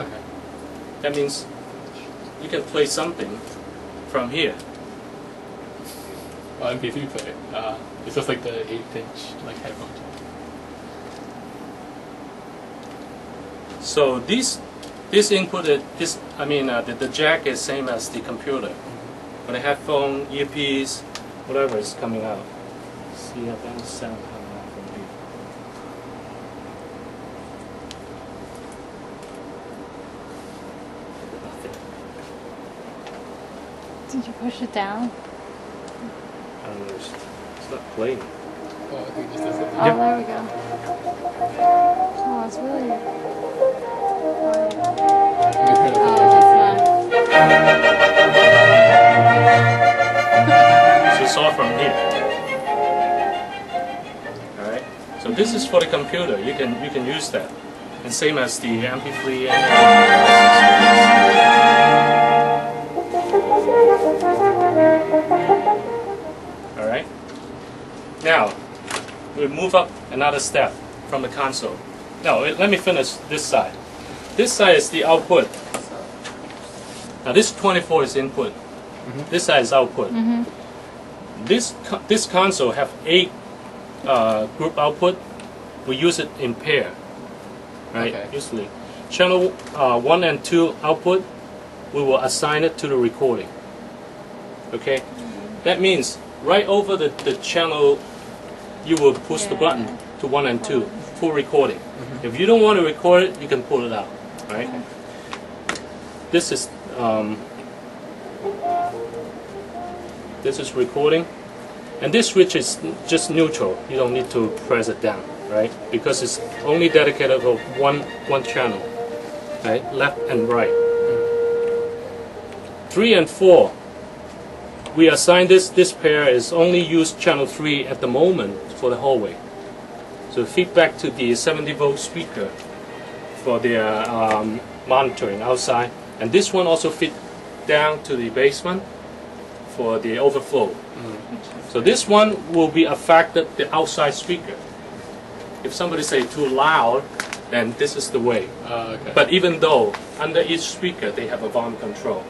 Okay. That means you can play something from here. Well, MP3 player. It's just like the 8-inch like headphone jack. So this input, the jack is same as the computer. But the headphone, earpiece, whatever is coming out. See how that sound coming out from here. Did you push it down? I don't know, it's not playing. Oh, I think it just does it. Oh, there we go. Oh, it's really quiet. Oh, So it's all from here. Alright? So this is for the computer. You can use that. And same as the MP3 and alright? Now, we move up another step from the console. Now, let me finish this side. This side is the output. Now, this 24 is input. This side is output. This console have 8 group output. We use it in pair, right? Okay. Usually, channel 1 and 2 output, we will assign it to the recording. Okay, that means right over the channel, you will push the button to 1 and 2 for recording. If you don't want to record it, you can pull it out, right? This is recording, and this switch is just neutral. You don't need to press it down, right? Because it's only dedicated for one channel, right? Left and right. 3 and 4. We assign this pair is only use channel 3 at the moment for the hallway. So feedback to the 70-volt speaker for the monitoring outside, and this one also feed down to the basement for the overflow. So this one will be affected the outside speaker. If somebody say too loud, then this is the way. Okay. But even though under each speaker they have a volume control,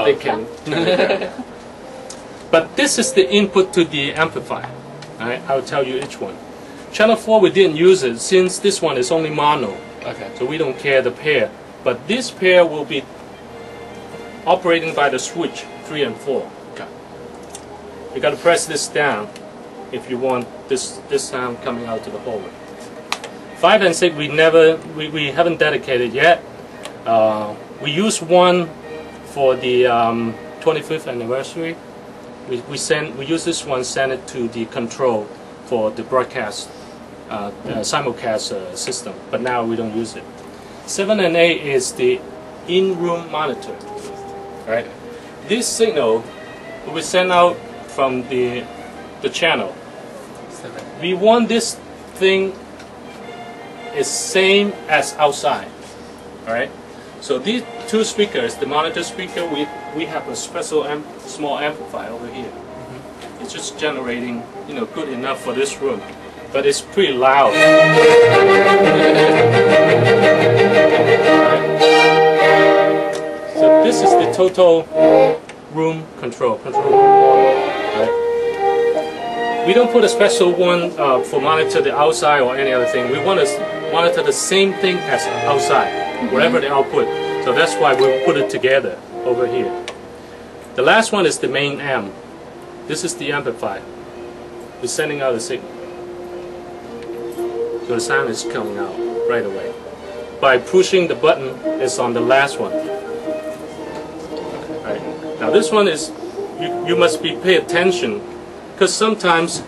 they can. But this is the input to the amplifier. Right? I'll tell you each one. Channel 4 we didn't use it since this one is only mono. Okay. So we don't care the pair. But this pair will be operating by the switch 3 and 4. Okay. You got to press this down if you want this sound coming out to the hallway. 5 and 6 we haven't dedicated yet. We use one for the 25th anniversary. We use this one, send it to the control for the broadcast simulcast system, but now we don't use it. 7 and 8 is the in-room monitor. Right? This signal we send out from the channel. 7. We want this thing is same as outside. Alright? So these 2 speakers, the monitor speaker, we have a special small amplifier over here. It's just generating, good enough for this room, but it's pretty loud. So this is the total room control room model. Right? We don't put a special one for monitor the outside or any other thing. We want to monitor the same thing as outside, whatever the output. So that's why we put it together over here. The last one is the main amp. This is the amplifier. We're sending out a signal. So the sound is coming out right away. By pushing the button, it's on the last one. Right. Now this one is, you must pay attention, because sometimes,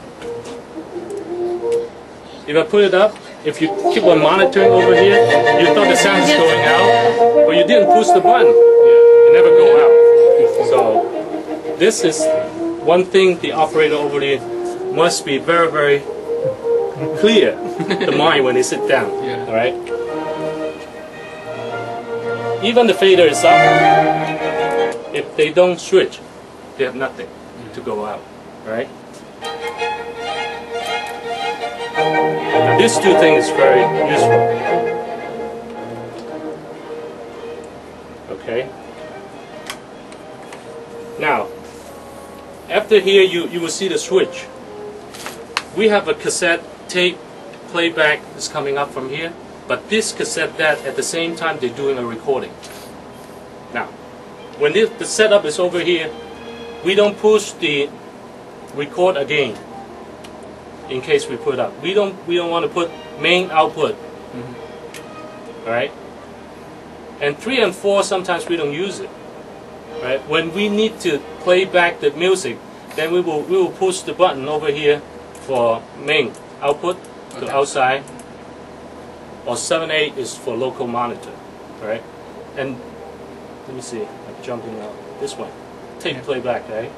if I put it up, if you keep on monitoring over here, you thought the sound is going out, but you didn't push the button. It never go out. So this is one thing the operator over there must be very, very clear the mind when they sit down. All right. Even the fader is up. If they don't switch, they have nothing to go out. Right. Now, these 2 things is very useful. Okay. Now, after here, you will see the switch. We have a cassette tape playback is coming up from here, but this cassette that at the same time they're doing a recording. Now, when the setup is over here, we don't push the record again in case we put up. We don't want to put main output. Right? And 3 and 4 sometimes we don't use it. Right? When we need to play back the music, then we will push the button over here for main output to outside, or 7/8 is for local monitor, right? And let me see, I'm jumping out. This one, tape playback, right?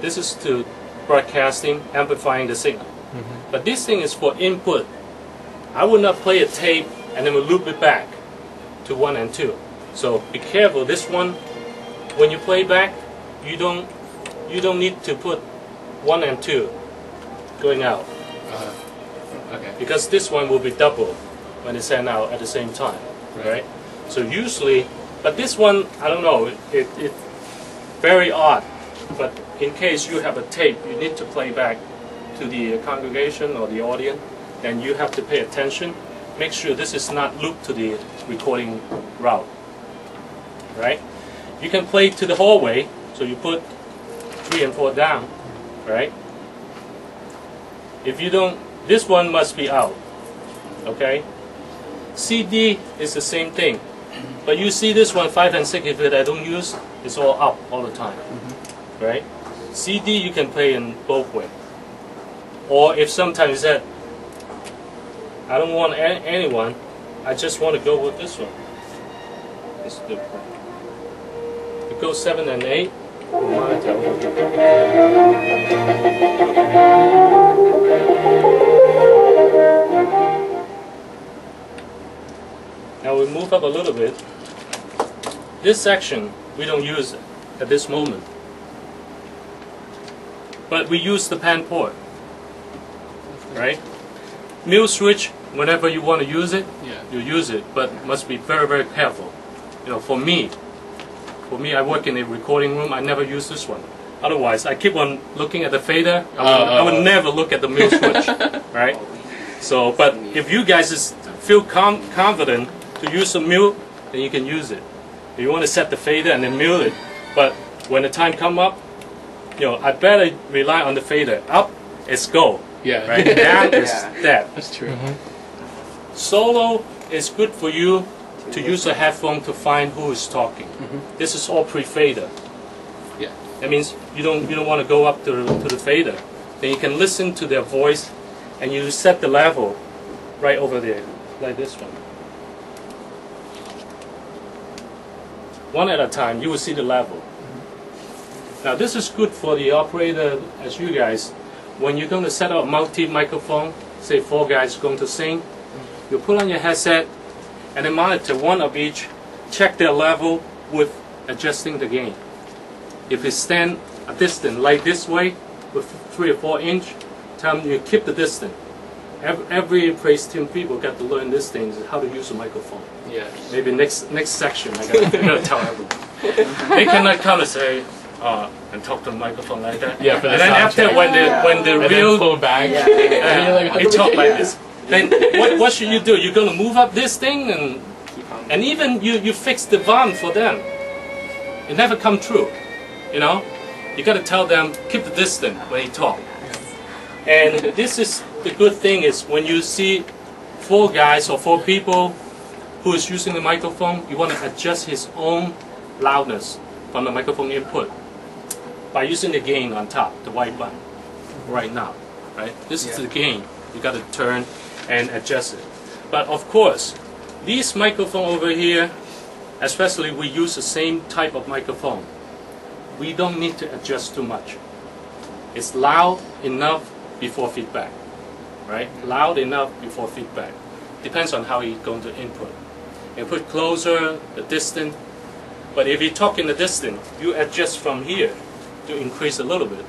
This is to broadcasting, amplifying the signal. But this thing is for input. I would not play a tape and then we'll loop it back to 1 and 2. So be careful. This one, when you play back, you don't need to put 1 and 2 going out. Okay. Because this one will be double when it's sent out at the same time, right? So usually, but this one, I don't know, it's very odd. But in case you have a tape, you need to play back to the congregation or the audience, then you have to pay attention. Make sure this is not looped to the recording route, right? You can play to the hallway, so you put 3 and 4 down, right? If you don't, this one must be out, okay? CD is the same thing, but you see this one 5 and 6, if I don't use, it's all up all the time, right? CD you can play in both ways, or if sometimes that I don't want anyone, I just want to go with this one. It's the it goes 7 and 8. Monitor over Now we move up a little bit. This section we don't use it at this moment, but we use the pan port, right? Mute switch, whenever you want to use it, you use it, but must be very, very careful. You know, for me, I work in a recording room. I never use this one. Otherwise, I keep on looking at the fader. I would never look at the mute switch, right? So, but if you guys just feel confident to use a mute, then you can use it. If you want to set the fader and then mute it, but when the time come up, you know, I better rely on the fader. Up is go. Yeah. Right? Down is that. That's true. Solo is good for you to use a headphone to find who is talking. This is all pre-fader. Yeah. That means you don't want to go up to the fader. Then you can listen to their voice, and you set the level right over there, like this one. One at a time, you will see the level. Now this is good for the operator, as you guys. When you're going to set up a multi-microphone, say 4 guys going to sing, you put on your headset and then monitor one of each, check their level with adjusting the gain. If it stand a distance like this way, with 3 or 4 inch, tell them you keep the distance. Every praise team people got to learn this thing, how to use a microphone. Yeah. Maybe next section I gotta tell everyone. They cannot come and say, and talk to the microphone like that. Yeah, for the and then sound after check. when the And real then pull back. they talk like this. Then what should you do? You're gonna move up this thing and even you fix the volume for them. It never come true. You know? You gotta tell them keep the distance when you talk. And this is the good thing is when you see 4 guys or 4 people who is using the microphone, you want to adjust his own loudness from the microphone input by using the gain on top, the white button, right now, right? This is the gain. You got to turn and adjust it. But of course, these microphone over here, especially we use the same type of microphone. We don't need to adjust too much. It's loud enough before feedback, right? Loud enough before feedback. Depends on how you're going to input. You put closer, the distance. But if you talk in the distance, you adjust from here to increase a little bit.